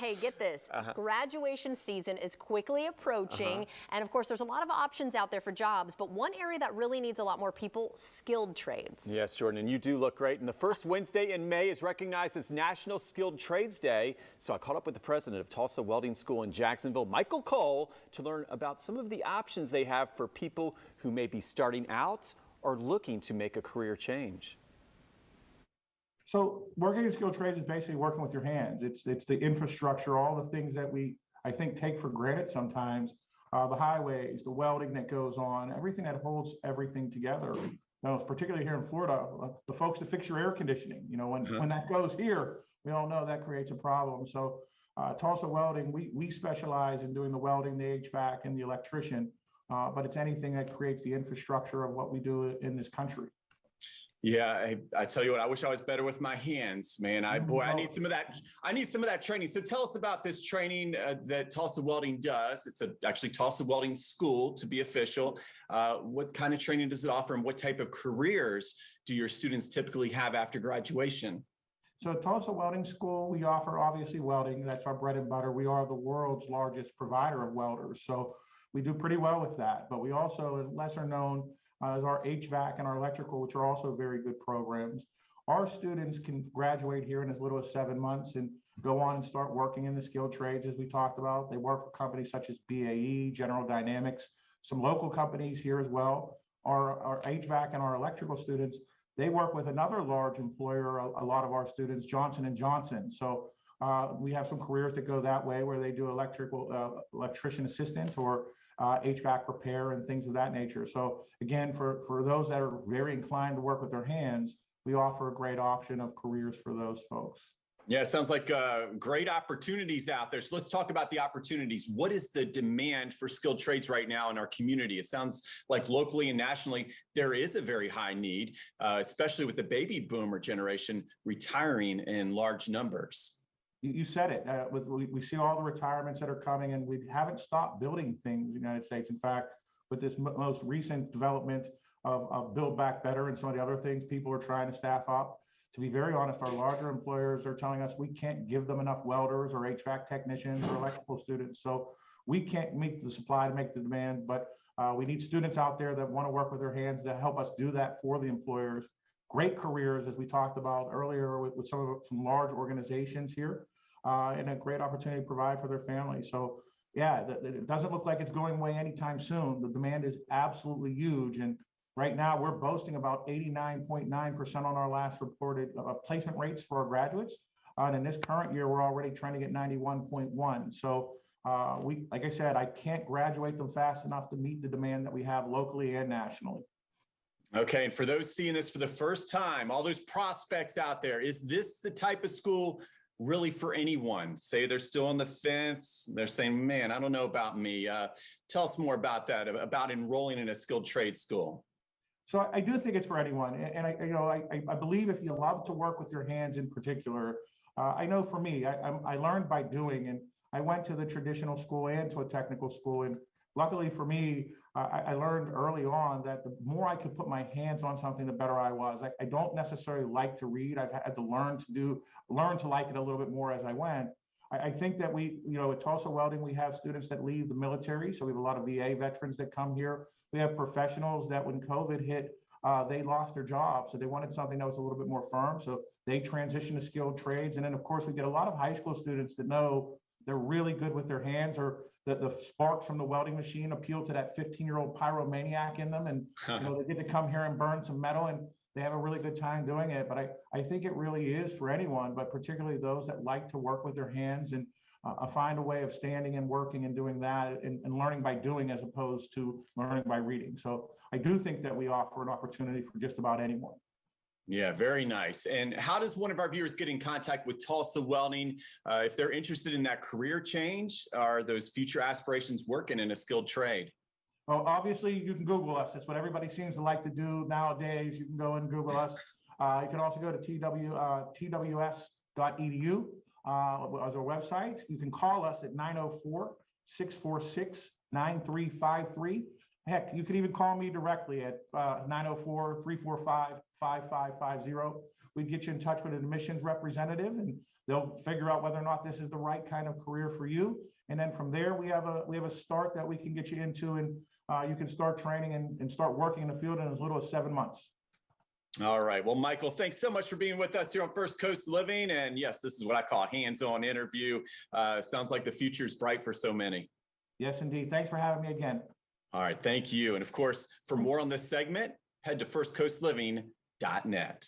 Hey, get this. Graduation season is quickly approaching, and of course, there's a lot of options out there for jobs, but one area that really needs a lot more people, skilled trades. Yes, Jordan, and you do look great. And the first Wednesday in May is recognized as National Skilled Trades Day. So I caught up with the president of Tulsa Welding School in Jacksonville, Michael Cole, to learn about some of the options they have for people who may be starting out or looking to make a career change. So working in skilled trades is basically working with your hands. It's the infrastructure, all the things that I think, take for granted sometimes. The highways, the welding that goes on, everything that holds everything together. Particularly here in Florida, the folks that fix your air conditioning. When that goes here, we all know that creates a problem. So Tulsa Welding, we specialize in doing the welding, the HVAC, and the electrician. But it's anything that creates the infrastructure of what we do in this country. Yeah, I tell you what, I wish I was better with my hands, man. I need some of that. I need some of that training. So tell us about this training that Tulsa Welding does. It's actually Tulsa Welding School, to be official. What kind of training does it offer, and what type of careers do your students typically have after graduation? So Tulsa Welding School, we offer obviously welding. That's our bread and butter. We are the world's largest provider of welders. So we do pretty well with that. But we also, lesser known, as our HVAC and our electrical, which are also very good programs. Our students can graduate here in as little as 7 months and go on and start working in the skilled trades, as we talked about. They work for companies such as BAE, General Dynamics, some local companies here as well. Our HVAC and our electrical students, they work with another large employer, a lot of our students, Johnson & Johnson. So we have some careers that go that way, where they do electrician assistant or HVAC repair and things of that nature. So again, for those that are very inclined to work with their hands, we offer a great option of careers for those folks. Yeah, it sounds like great opportunities out there. So let's talk about the opportunities. What is the demand for skilled trades right now in our community? It sounds like locally and nationally, there is a very high need, especially with the baby boomer generation retiring in large numbers. You said it. We see all the retirements that are coming, and we haven't stopped building things in the United States. In fact, with this most recent development of Build Back Better and some of the other things, people are trying to staff up. To be very honest, our larger employers are telling us we can't give them enough welders or HVAC technicians or electrical students. So we can't meet the supply to make the demand, but we need students out there that want to work with their hands to help us do that for the employers. Great careers, as we talked about earlier, with some large organizations here, and a great opportunity to provide for their families. So yeah, it doesn't look like it's going away anytime soon. The demand is absolutely huge. And right now we're boasting about 89.9% on our last reported placement rates for our graduates. And in this current year, we're already trending at 91.1. So like I said, I can't graduate them fast enough to meet the demand that we have locally and nationally. Okay, and for those seeing this for the first time, all those prospects out there, is this the type of school really for anyone? Say they're still on the fence, they're saying, man, I don't know about me. Tell us more about that, about enrolling in a skilled trade school. So I do think it's for anyone. And I believe if you love to work with your hands in particular, I know for me, I learned by doing, and I went to the traditional school and to a technical school. And luckily for me, I learned early on that the more I could put my hands on something, the better I was. I don't necessarily like to read. I've had to learn to like it a little bit more as I went. I think that at Tulsa Welding, we have students that leave the military. So we have a lot of VA veterans that come here. We have professionals that when COVID hit, they lost their jobs. So they wanted something that was a little bit more firm. So they transitioned to skilled trades. And then of course, we get a lot of high school students that know they're really good with their hands, or the sparks from the welding machine appeal to that 15-year-old pyromaniac in them. And they get to come here and burn some metal, and they have a really good time doing it. But I think it really is for anyone, but particularly those that like to work with their hands and find a way of standing and working and doing that and learning by doing as opposed to learning by reading. So I do think that we offer an opportunity for just about anyone. Yeah, very nice. And how does one of our viewers get in contact with Tulsa Welding if they're interested in that career change? Are those future aspirations working in a skilled trade? Well, obviously, you can Google us. That's what everybody seems to like to do nowadays. You can go and Google us. You can also go to tws.edu as our website. You can call us at 904-646-9353. Heck, you can even call me directly at 904-345-5550. we'd get you in touch with an admissions representative, and they'll figure out whether or not this is the right kind of career for you. And then from there, we have a start that we can get you into, and you can start training and start working in the field in as little as 7 months. All right. Well, Michael, thanks so much for being with us here on First Coast Living. And yes, this is what I call a hands-on interview. Sounds like the future is bright for so many. Yes, indeed. Thanks for having me again. All right. Thank you. And of course, for more on this segment, head to firstcoastliving.net.